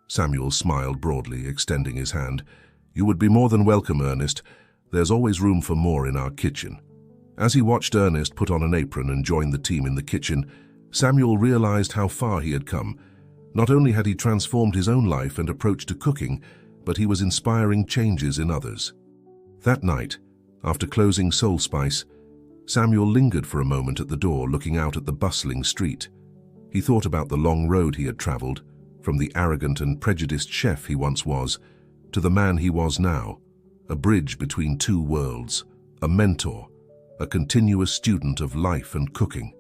Samuel smiled broadly, extending his hand. "You would be more than welcome, Ernest. There's always room for more in our kitchen." As he watched Ernest put on an apron and join the team in the kitchen, Samuel realized how far he had come. Not only had he transformed his own life and approach to cooking, but he was inspiring changes in others. That night, after closing Soul Spice, Samuel lingered for a moment at the door, looking out at the bustling street. He thought about the long road he had traveled, from the arrogant and prejudiced chef he once was, to the man he was now, a bridge between two worlds, a mentor, a continuous student of life and cooking.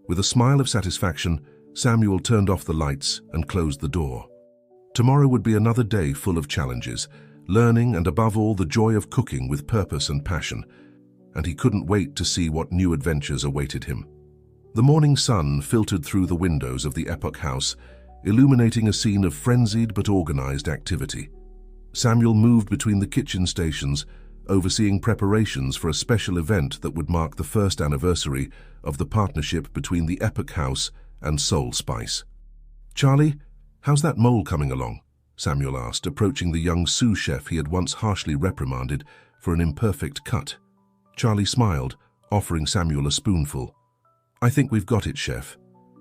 With a smile of satisfaction, Samuel turned off the lights and closed the door. Tomorrow would be another day full of challenges, learning and above all the joy of cooking with purpose and passion, and he couldn't wait to see what new adventures awaited him. The morning sun filtered through the windows of the Epoch House, illuminating a scene of frenzied but organized activity. Samuel moved between the kitchen stations, overseeing preparations for a special event that would mark the first anniversary of the partnership between the Epoch House and Soul Spice. "Charlie, how's that mole coming along?" Samuel asked, approaching the young sous chef he had once harshly reprimanded for an imperfect cut. Charlie smiled, offering Samuel a spoonful. "I think we've got it, chef.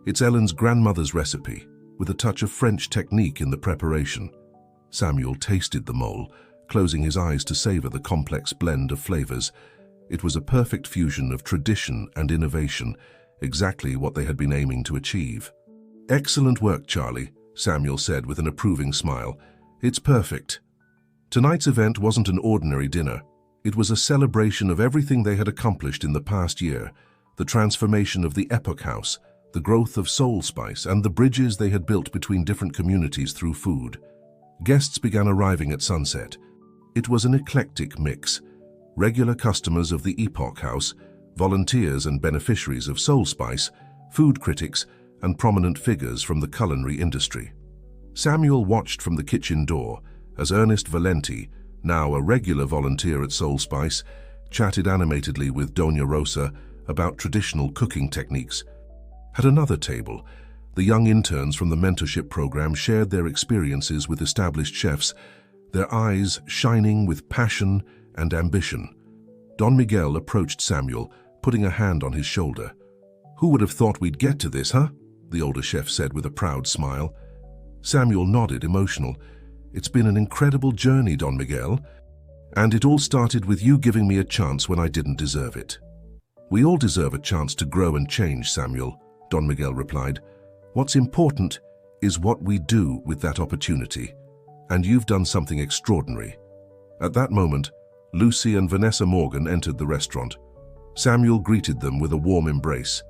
It's Ellen's grandmother's recipe, with a touch of French technique in the preparation." Samuel tasted the mole, closing his eyes to savor the complex blend of flavors. It was a perfect fusion of tradition and innovation, exactly what they had been aiming to achieve. "Excellent work, Charlie," Samuel said with an approving smile. "It's perfect." Tonight's event wasn't an ordinary dinner. It was a celebration of everything they had accomplished in the past year, the transformation of the Epoch House, the growth of Soul Spice, and the bridges they had built between different communities through food. Guests began arriving at sunset. It was an eclectic mix: regular customers of the Epoch House, volunteers and beneficiaries of Soul Spice, food critics, and prominent figures from the culinary industry. Samuel watched from the kitchen door as Ernest Valenti, now a regular volunteer at Soul Spice, chatted animatedly with Doña Rosa about traditional cooking techniques. At another table, the young interns from the mentorship program shared their experiences with established chefs, their eyes shining with passion and ambition. Don Miguel approached Samuel, putting a hand on his shoulder. "Who would have thought we'd get to this, huh?" the older chef said with a proud smile. Samuel nodded, emotional. "It's been an incredible journey, Don Miguel, and it all started with you giving me a chance when I didn't deserve it." "We all deserve a chance to grow and change, Samuel," Don Miguel replied. "What's important is what we do with that opportunity, and you've done something extraordinary." At that moment, Lucy and Vanessa Morgan entered the restaurant. Samuel greeted them with a warm embrace,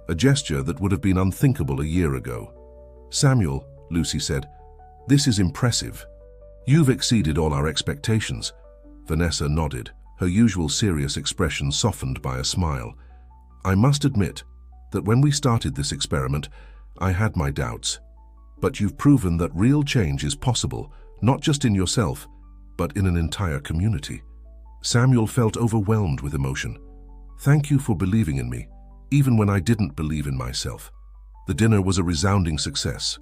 a gesture that would have been unthinkable a year ago. "Samuel," Lucy said, "this is impressive. You've exceeded all our expectations." Vanessa nodded, her usual serious expression softened by a smile. "I must admit that when we started this experiment, I had my doubts. But you've proven that real change is possible, not just in yourself, but in an entire community." Samuel felt overwhelmed with emotion. "Thank you for believing in me, even when I didn't believe in myself." The dinner was a resounding success.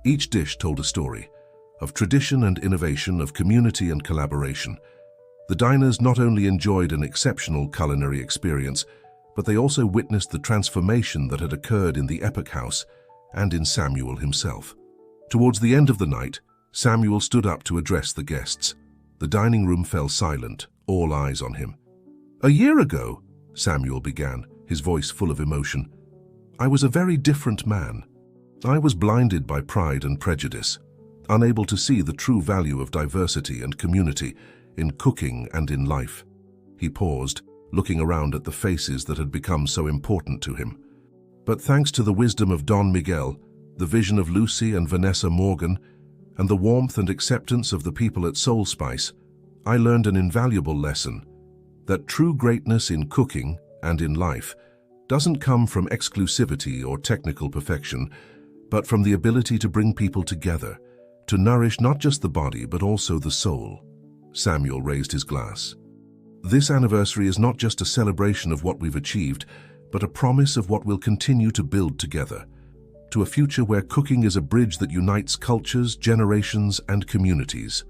Each dish told a story of tradition and innovation, of community and collaboration. The diners not only enjoyed an exceptional culinary experience, but they also witnessed the transformation that had occurred in the Epoch House and in Samuel himself. Towards the end of the night, Samuel stood up to address the guests. The dining room fell silent, all eyes on him. "A year ago," Samuel began, his voice full of emotion, "I was a very different man. I was blinded by pride and prejudice, unable to see the true value of diversity and community in cooking and in life." He paused, looking around at the faces that had become so important to him. "But thanks to the wisdom of Don Miguel, the vision of Lucy and Vanessa Morgan, and the warmth and acceptance of the people at Soul Spice, I learned an invaluable lesson, that true greatness in cooking and in life doesn't come from exclusivity or technical perfection, but from the ability to bring people together, to nourish not just the body but also the soul. Samuel raised his glass. This anniversary is not just a celebration of what we've achieved, but a promise of what we'll continue to build together, to a future where cooking is a bridge that unites cultures, generations, and communities.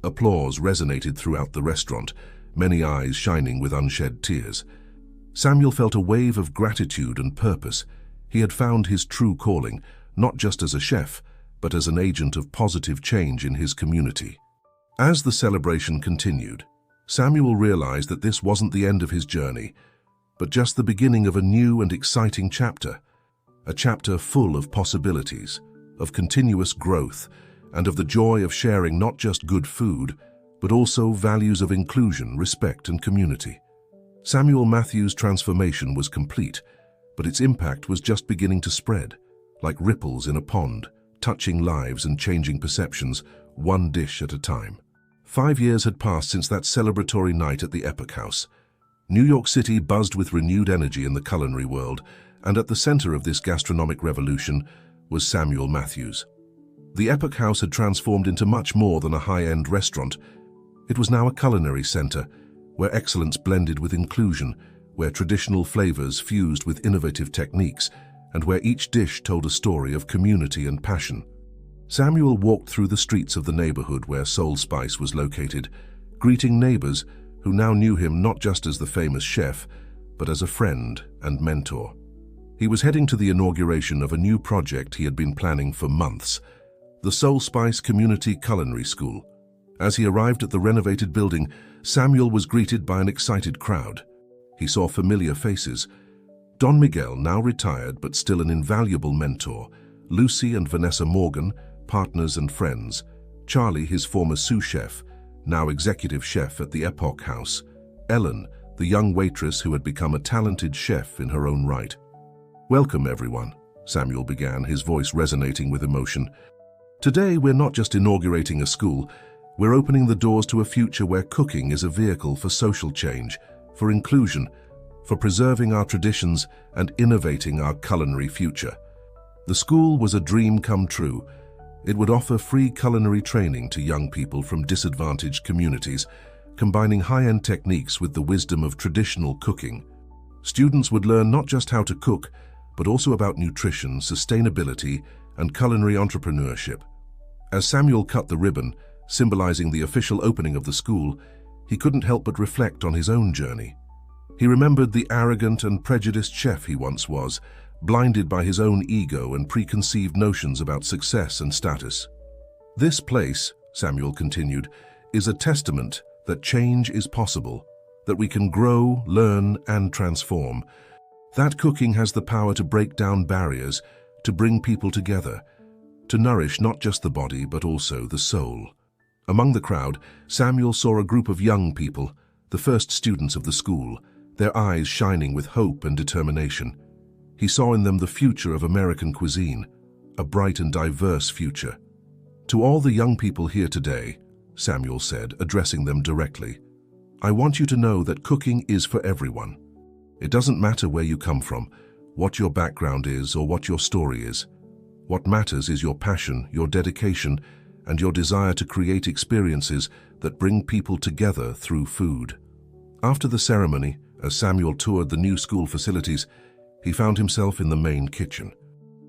Applause resonated throughout the restaurant, many eyes shining with unshed tears. Samuel felt a wave of gratitude and purpose. He had found his true calling, not just as a chef, but as an agent of positive change in his community. As the celebration continued, Samuel realized that this wasn't the end of his journey, but just the beginning of a new and exciting chapter, a chapter full of possibilities, of continuous growth, and of the joy of sharing not just good food, but also values of inclusion, respect, and community. Samuel Matthews' transformation was complete, but its impact was just beginning to spread, like ripples in a pond, touching lives and changing perceptions, one dish at a time. 5 years had passed since that celebratory night at the Epoch House. New York City buzzed with renewed energy in the culinary world, and at the center of this gastronomic revolution was Samuel Matthews. The Epoch House had transformed into much more than a high-end restaurant. It was now a culinary center, where excellence blended with inclusion, where traditional flavors fused with innovative techniques, and where each dish told a story of community and passion. Samuel walked through the streets of the neighborhood where Soul Spice was located, greeting neighbors who now knew him not just as the famous chef, but as a friend and mentor. He was heading to the inauguration of a new project he had been planning for months, the Soul Spice Community Culinary School. As he arrived at the renovated building, Samuel was greeted by an excited crowd. He saw familiar faces. Don Miguel, now retired but still an invaluable mentor, Lucy and Vanessa Morgan, partners and friends, Charlie, his former sous chef, now executive chef at the Epoch House, Ellen, the young waitress who had become a talented chef in her own right. "Welcome, everyone," Samuel began, his voice resonating with emotion. "Today, we're not just inaugurating a school, we're opening the doors to a future where cooking is a vehicle for social change, for inclusion, for preserving our traditions and innovating our culinary future." The school was a dream come true. It would offer free culinary training to young people from disadvantaged communities, combining high-end techniques with the wisdom of traditional cooking. Students would learn not just how to cook, but also about nutrition, sustainability, and culinary entrepreneurship. As Samuel cut the ribbon, symbolizing the official opening of the school, he couldn't help but reflect on his own journey. He remembered the arrogant and prejudiced chef he once was, blinded by his own ego and preconceived notions about success and status. "This place," Samuel continued, "is a testament that change is possible, that we can grow, learn, and transform. That cooking has the power to break down barriers, to bring people together, to nourish not just the body but also the soul." Among the crowd, Samuel saw a group of young people, the first students of the school, their eyes shining with hope and determination. He saw in them the future of American cuisine, a bright and diverse future. "To all the young people here today," Samuel said, addressing them directly, "I want you to know that cooking is for everyone. It doesn't matter where you come from, what your background is, or what your story is. What matters is your passion, your dedication, and your desire to create experiences that bring people together through food." After the ceremony, as Samuel toured the new school facilities, he found himself in the main kitchen.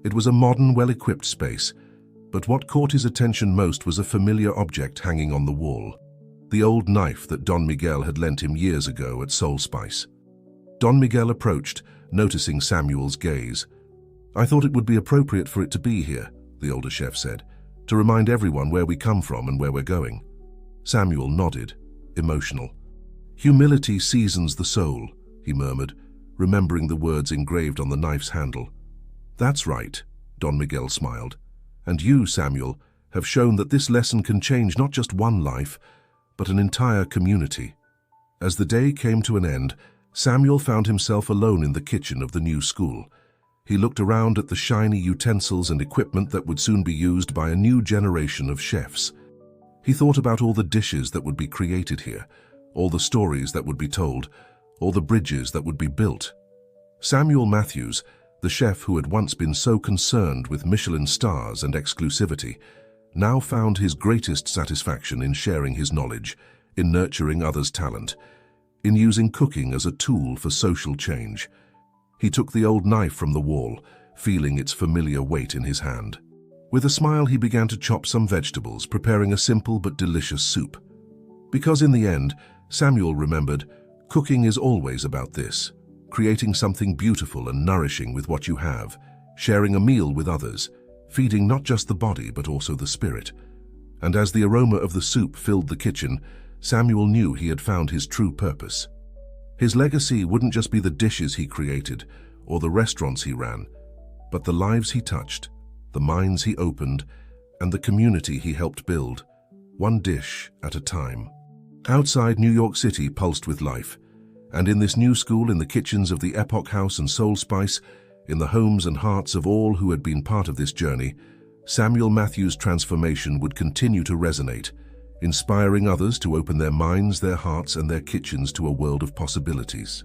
It was a modern, well-equipped space, but what caught his attention most was a familiar object hanging on the wall, the old knife that Don Miguel had lent him years ago at Soul Spice. Don Miguel approached, noticing Samuel's gaze. "I thought it would be appropriate for it to be here," the older chef said, "to remind everyone where we come from and where we're going." Samuel nodded, emotional. "Humility seasons the soul," he murmured, remembering the words engraved on the knife's handle. "That's right," Don Miguel smiled. "And you, Samuel, have shown that this lesson can change not just one life, but an entire community." As the day came to an end, Samuel found himself alone in the kitchen of the new school. He looked around at the shiny utensils and equipment that would soon be used by a new generation of chefs. He thought about all the dishes that would be created here, all the stories that would be told, all the bridges that would be built. Samuel Matthews, the chef who had once been so concerned with Michelin stars and exclusivity, now found his greatest satisfaction in sharing his knowledge, in nurturing others' talent, in using cooking as a tool for social change. He took the old knife from the wall, feeling its familiar weight in his hand. With a smile, he began to chop some vegetables, preparing a simple but delicious soup. Because in the end, Samuel remembered, cooking is always about this, creating something beautiful and nourishing with what you have, sharing a meal with others, feeding not just the body but also the spirit. And as the aroma of the soup filled the kitchen, Samuel knew he had found his true purpose. His legacy wouldn't just be the dishes he created or the restaurants he ran, but the lives he touched, the minds he opened, and the community he helped build, one dish at a time. Outside, New York City pulsed with life, and in this new school, in the kitchens of the Epoch House and Soul Spice, in the homes and hearts of all who had been part of this journey, Samuel Matthews' transformation would continue to resonate, inspiring others to open their minds, their hearts, and their kitchens to a world of possibilities.